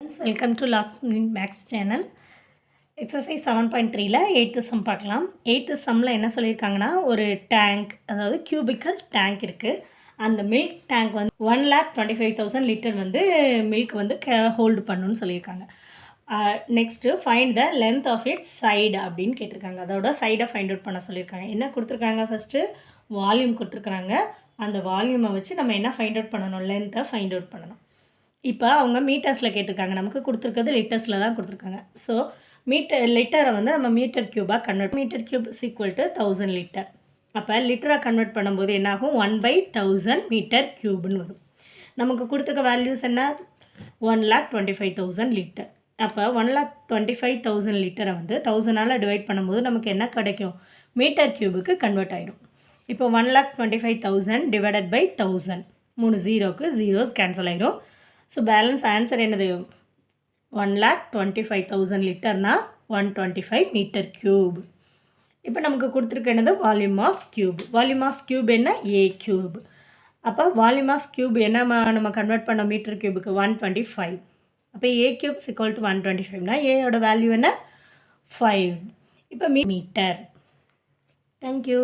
Welcome to Lax Max channel. Exercise 7.3ல 8th sum பார்க்கலாம். 8th சம்மில் என்ன சொல்லியிருக்காங்கன்னா, ஒரு டேங்க், அதாவது கியூபிக்கல் டேங்க் இருக்குது. அந்த மில்க் டேங்க் வந்து 1,25,000 லிட்டர் வந்து மில்க் வந்து ஹோல்டு பண்ணணும்னு சொல்லியிருக்காங்க. Next find the length of it side அப்படின்னு கேட்டிருக்காங்க. அதோட சைடை ஃபைண்ட் அவுட் பண்ண சொல்லியிருக்காங்க. என்ன கொடுத்துருக்காங்க? ஃபஸ்ட்டு வால்யூம் கொடுத்துருக்குறாங்க. அந்த வால்யூமை வச்சு நம்ம என்ன ஃபைண்ட் அவுட் பண்ணணும்? லென்த்தை ஃபைண்ட் அவுட் பண்ணணும். இப்போ அவங்க மீட்டர்ஸில் கேட்டிருக்காங்க. நமக்கு கொடுத்துருக்கிறது லிட்டர்ஸில் தான் கொடுத்துருக்காங்க. ஸோ லிட்டரை வந்து நம்ம மீட்டர் க்யூபாக convert, metre cube is equal to 1000 litre. அப்போ லிட்டராக கன்வெர்ட் பண்ணும்போது என்னாகும்? 1/1000 மீட்டர் க்யூப்னு வரும். நமக்கு கொடுத்துருக்க வேல்யூஸ் என்ன? 1,25,000 லிட்டர். அப்போ 1,25,000 லிட்டரை வந்து 1000ஆல் டிவைட் பண்ணும்போது நமக்கு என்ன கிடைக்கும்? மீட்டர் க்யூபுக்கு கன்வெர்ட் ஆகிடும். இப்போ 1,25,000 டிவைடட் பை 1000, 3 ஜீரோக்கு ஜீரோஸ் கேன்சல் ஆகிடும். ஸோ பேலன்ஸ் ஆன்சர் என்னது? 1,25,000 லிட்டர்னா 125 மீட்டர் க்யூப். இப்போ நமக்கு கொடுத்துருக்க என்னது? Volume of cube. Volume of cube என்ன? A cube. அப்போ வால்யூம் ஆஃப் க்யூப் என்ன நம்ம கன்வெர்ட் பண்ண மீட்டர் க்யூபுக்கு? 125. அப்போ A cube is equal to 125னா ஏயோட வேல்யூ என்ன? 5. இப்போ மீட்டர். தேங்க்யூ.